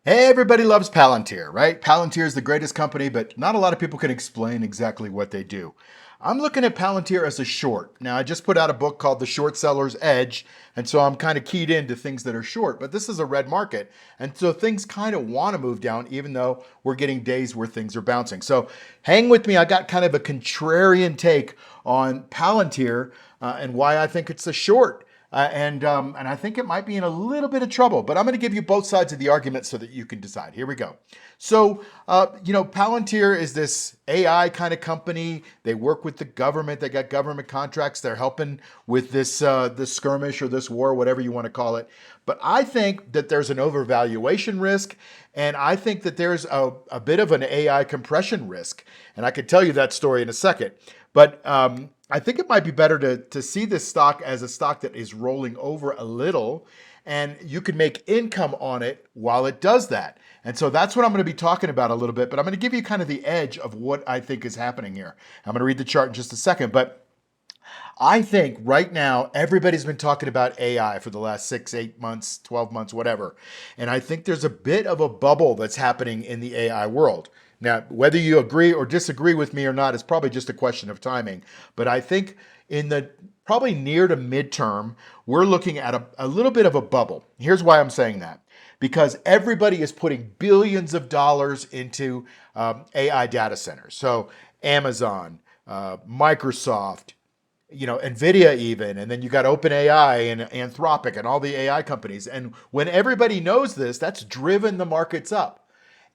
Hey, everybody loves Palantir, right? Palantir is the greatest company, but not a lot of people can explain exactly what they do. I'm looking at Palantir as a short. Now, I just put out a book called The Short Seller's Edge, and so I'm kind of keyed into things that are short, but this is a red market, and so things kind of want to move down, even though we're getting days where things are bouncing. So hang with me. I got kind of a contrarian take on Palantir and why I think it's a short. And I think it might be in a little bit of trouble, but I'm going to give you both sides of the argument so that you can decide. Here we go. So, Palantir is this AI kind of company. They work with the government. They got government contracts. They're helping with this skirmish or this war, whatever you want to call it. But I think that there's an overvaluation risk, and I think that there's a bit of an AI compression risk. And I could tell you that story in a second. But I think it might be better to see this stock as a stock that is rolling over a little, and you can make income on it while it does that. And so that's what I'm going to be talking about a little bit, but I'm going to give you kind of the edge of what I think is happening here. I'm going to read the chart in just a second, but I think right now everybody's been talking about AI for the last 6, 8 months, 12 months, whatever. And I think there's a bit of a bubble that's happening in the AI world. Now, whether you agree or disagree with me or not is probably just a question of timing. But I think in the probably near to midterm, we're looking at a little bit of a bubble. Here's why I'm saying that. Because everybody is putting billions of dollars into AI data centers. So Amazon, Microsoft, NVIDIA even, and then you got OpenAI and Anthropic and all the AI companies. And when everybody knows this, that's driven the markets up.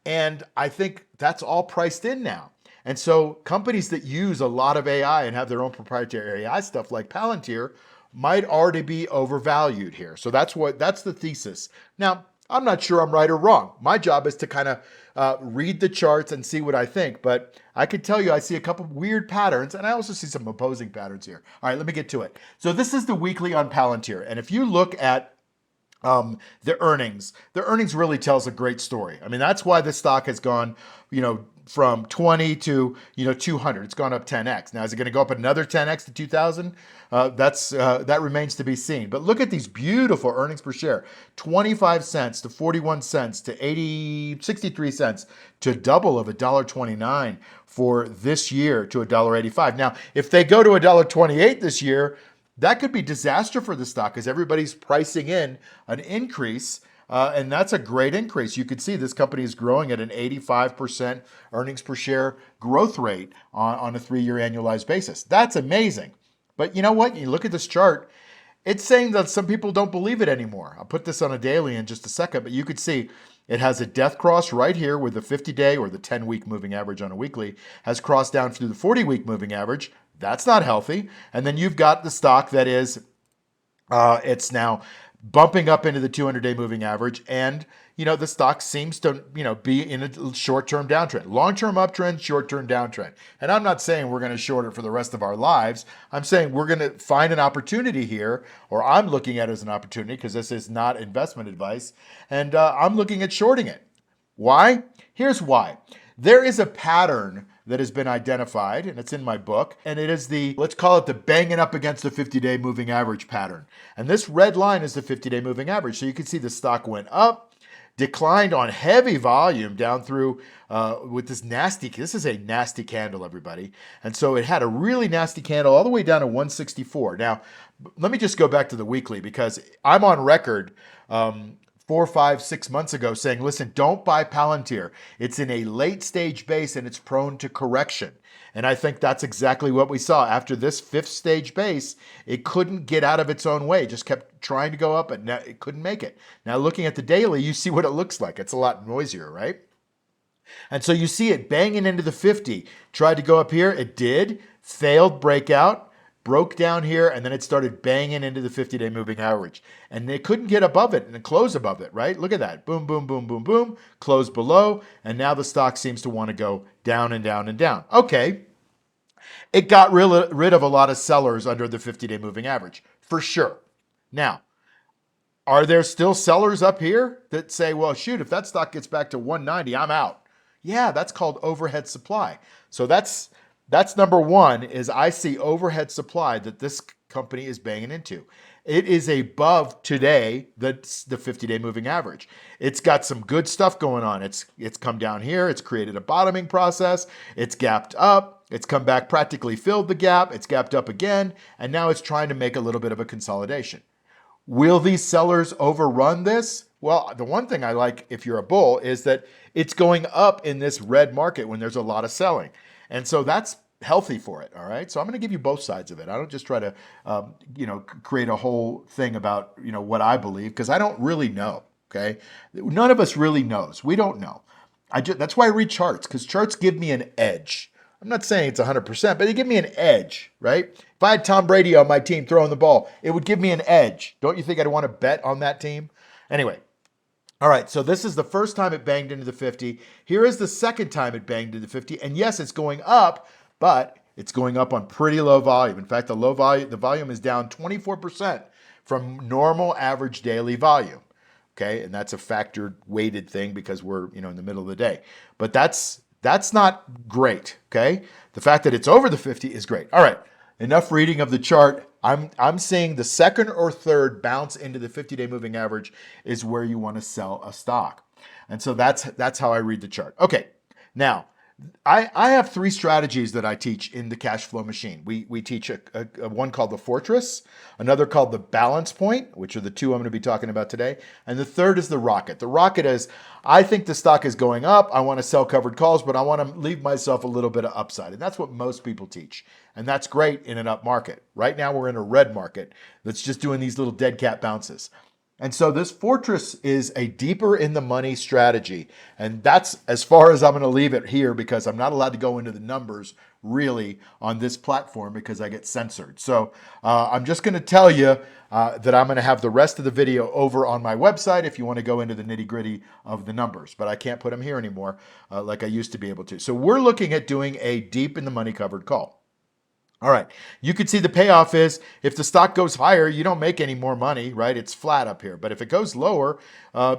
And I think that's all priced in now. And so companies that use a lot of AI and have their own proprietary AI stuff like Palantir might already be overvalued here. So that's the thesis. Now, I'm not sure I'm right or wrong. My job is to kind of read the charts and see what I think. But I can tell you I see a couple weird patterns, and I also see some opposing patterns here. All right, let me get to it. So this is the weekly on Palantir. And if you look at the earnings really tells a great story. I mean, that's why the stock has gone, from 20 to 200. It's gone up 10x. Now, is it going to go up another 10x to 2,000? That remains to be seen. But look at these beautiful earnings per share: 25 cents to 41 cents to 63 cents to double of $1.29 for this year to $1.85. Now, if they go to $1.28 this year, that could be disaster for the stock because everybody's pricing in an increase, and that's a great increase. You can see this company is growing at an 85% earnings per share growth rate on a 3-year annualized basis. That's amazing. But you know what? You look at this chart, it's saying that some people don't believe it anymore. I'll put this on a daily in just a second, but you could see it has a death cross right here where the 50-day or the 10-week moving average on a weekly has crossed down through the 40-week moving average. That's not healthy. And then you've got the stock that is, it's now bumping up into the 200-day moving average. And, the stock seems to, be in a short-term downtrend. Long-term uptrend, short-term downtrend. And I'm not saying we're going to short it for the rest of our lives. I'm saying we're going to find an opportunity here, or I'm looking at it as an opportunity because this is not investment advice. And I'm looking at shorting it. Why? Here's why. There is a pattern that has been identified, and it's in my book, and it is let's call it the banging up against the 50-day moving average pattern. And this red line is the 50-day moving average. So you can see the stock went up, declined on heavy volume down through with this is a nasty candle, everybody. And so it had a really nasty candle all the way down to 164. Now, let me just go back to the weekly because I'm on record 4, 5, 6 months ago saying, listen, don't buy Palantir. It's in a late stage base and it's prone to correction. And I think that's exactly what we saw. After this 5th stage base, it couldn't get out of its own way. It just kept trying to go up and it couldn't make it. Now looking at the daily, you see what it looks like. It's a lot noisier, right? And so you see it banging into the 50. Tried to go up here. It did. Failed breakout. Broke down here, and then it started banging into the 50-day moving average. And they couldn't get above it and close above it, right? Look at that. Boom, boom, boom, boom, boom. Close below, and now the stock seems to want to go down and down and down. Okay. It got rid of a lot of sellers under the 50-day moving average, for sure. Now, are there still sellers up here that say, well, shoot, if that stock gets back to 190, I'm out? Yeah, that's called overhead supply. So that's number one, is I see overhead supply that this company is banging into. It is above today the 50-day moving average. It's got some good stuff going on. It's come down here. It's created a bottoming process. It's gapped up. It's come back, practically filled the gap. It's gapped up again. And now it's trying to make a little bit of a consolidation. Will these sellers overrun this? Well, the one thing I like if you're a bull is that it's going up in this red market when there's a lot of selling. And so that's healthy for it, all right? So I'm going to give you both sides of it. I don't just try to, create a whole thing about, what I believe, because I don't really know, okay? None of us really knows. We don't know. That's why I read charts, because charts give me an edge. I'm not saying it's 100%, but they give me an edge, right? If I had Tom Brady on my team throwing the ball, it would give me an edge. Don't you think I'd want to bet on that team? Anyway, all right, so this is the first time it banged into the 50. Here is the second time it banged into the 50. And yes, it's going up, but it's going up on pretty low volume. In fact, the volume is down 24% from normal average daily volume. Okay, and that's a factored weighted thing because we're, in the middle of the day. But that's not great, okay? The fact that it's over the 50 is great. All right, enough reading of the chart. I'm seeing the second or third bounce into the 50-day moving average is where you want to sell a stock. And so that's how I read the chart. Okay, now, I have three strategies that I teach in the cash flow machine. We teach a one called the fortress, another called the balance point, which are the two I'm going to be talking about today. And the third is the rocket. The rocket is, I think the stock is going up. I want to sell covered calls, but I want to leave myself a little bit of upside. And that's what most people teach. And that's great in an up market. Right now we're in a red market that's just doing these little dead cat bounces. And so this fortress is a deeper in the money strategy. And that's as far as I'm going to leave it here because I'm not allowed to go into the numbers really on this platform because I get censored. So I'm just going to tell you that I'm going to have the rest of the video over on my website if you want to go into the nitty gritty of the numbers. But I can't put them here anymore like I used to be able to. So we're looking at doing a deep in the money covered call. All right, you can see the payoff is if the stock goes higher, you don't make any more money, right? It's flat up here. But if it goes lower,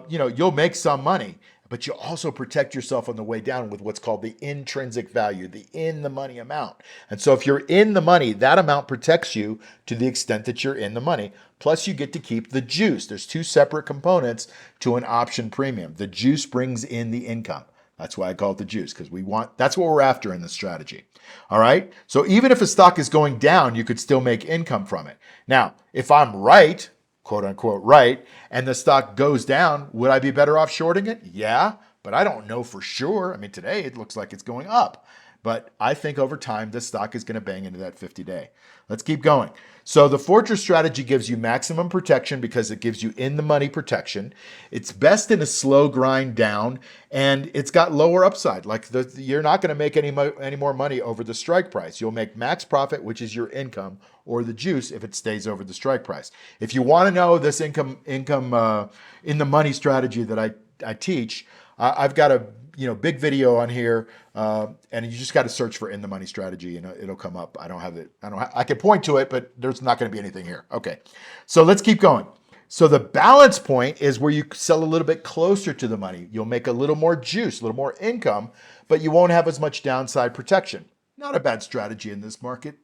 you'll make some money. But you also protect yourself on the way down with what's called the intrinsic value, the in the money amount. And so if you're in the money, that amount protects you to the extent that you're in the money. Plus you get to keep the juice. There's two separate components to an option premium. The juice brings in the income. That's why I call it the juice, because that's what we're after in this strategy. All right. So even if a stock is going down, you could still make income from it. Now, if I'm right, quote unquote, right, and the stock goes down, would I be better off shorting it? Yeah, but I don't know for sure. I mean, today it looks like it's going up, but I think over time, this stock is going to bang into that 50-day. Let's keep going. So the fortress strategy gives you maximum protection because it gives you in the money protection. It's best in a slow grind down, and it's got lower upside. Like you're not going to make any more money over the strike price. You'll make max profit, which is your income, or the juice if it stays over the strike price. If you want to know this income in the money strategy that I teach, I've got a big video on here, and you just got to search for in the money strategy and it'll come up. I can point to it, but there's not going to be anything here. Okay. So let's keep going. So the balance point is where you sell a little bit closer to the money. You'll make a little more juice, a little more income, but you won't have as much downside protection. Not a bad strategy in this market.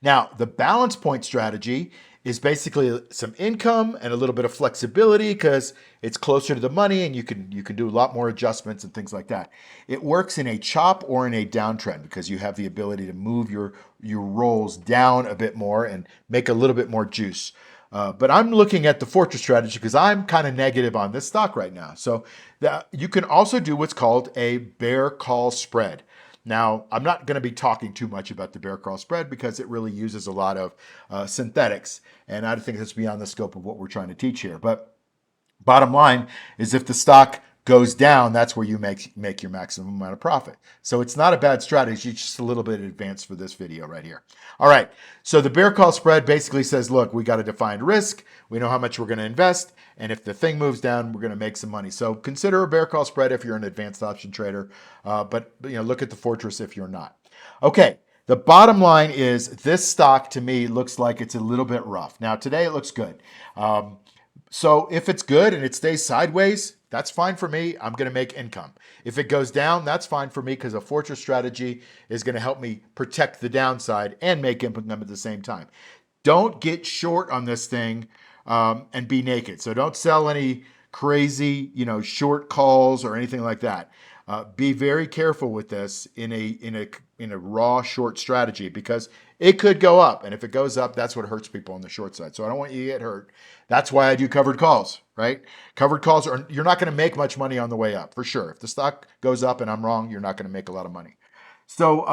Now, the balance point strategy is basically some income and a little bit of flexibility because it's closer to the money and you can do a lot more adjustments and things like that. It works in a chop or in a downtrend because you have the ability to move your rolls down a bit more and make a little bit more juice. But I'm looking at the fortress strategy because I'm kind of negative on this stock right now. So you can also do what's called a bear call spread. Now, I'm not going to be talking too much about the bear call spread because it really uses a lot of synthetics, and I think that's beyond the scope of what we're trying to teach here. But bottom line is if the stock goes down, that's where you make your maximum amount of profit. So it's not a bad strategy, it's just a little bit advanced for this video right here. All right, so the bear call spread basically says, look, we got a defined risk, we know how much we're going to invest, and if the thing moves down, we're going to make some money. So consider a bear call spread if you're an advanced option trader, but look at the fortress if you're not. Okay, the bottom line is this stock to me looks like it's a little bit rough. Now today it looks good. So if it's good and it stays sideways, that's fine for me. I'm going to make income. If it goes down, that's fine for me because a fortress strategy is going to help me protect the downside and make income at the same time. Don't get short on this thing and be naked. So don't sell any crazy, short calls or anything like that. Be very careful with this in a raw short strategy, because it could go up, and if it goes up, that's what hurts people on the short side. So I don't want you to get hurt. That's why I do covered calls, right? Covered calls you're not going to make much money on the way up, for sure. If the stock goes up and I'm wrong, you're not going to make a lot of money. So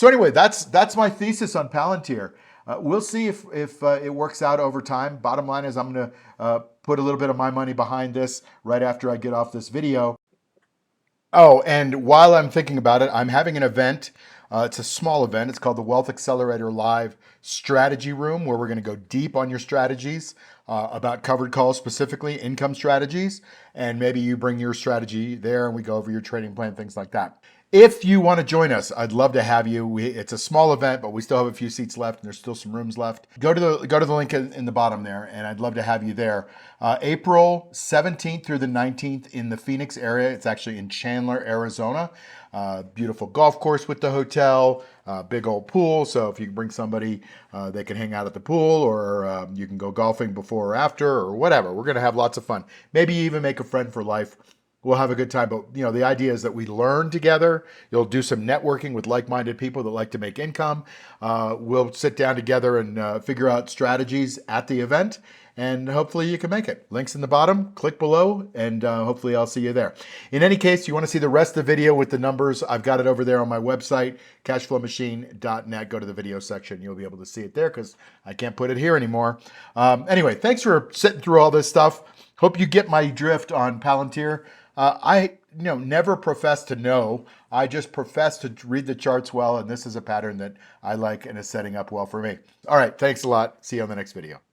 anyway, that's my thesis on Palantir. We'll see if it works out over time. Bottom line is I'm going to put a little bit of my money behind this right after I get off this video. Oh, and while I'm thinking about it, I'm having an event. It's a small event. It's called the Wealth Accelerator Live Strategy Room, where we're going to go deep on your strategies about covered calls, specifically income strategies. And maybe you bring your strategy there and we go over your trading plan, things like that. If you want to join us, I'd love to have you. It's a small event, but we still have a few seats left, and there's still some rooms left. Go to the link in the bottom there, and I'd love to have you there. April 17th through the 19th in the Phoenix area. It's actually in Chandler, Arizona. Beautiful golf course with the hotel, big old pool. So if you can bring somebody, they can hang out at the pool, or you can go golfing before or after, or whatever. We're going to have lots of fun. Maybe even make a friend for life. We'll have a good time. But, the idea is that we learn together. You'll do some networking with like-minded people that like to make income. We'll sit down together and figure out strategies at the event. And hopefully you can make it. Links in the bottom, click below, and hopefully I'll see you there. In any case, you want to see the rest of the video with the numbers, I've got it over there on my website, cashflowmachine.net. Go to the video section. You'll be able to see it there because I can't put it here anymore. Anyway, thanks for sitting through all this stuff. Hope you get my drift on Palantir. I never profess to know. I just profess to read the charts well, and this is a pattern that I like and is setting up well for me. All right, thanks a lot. See you on the next video.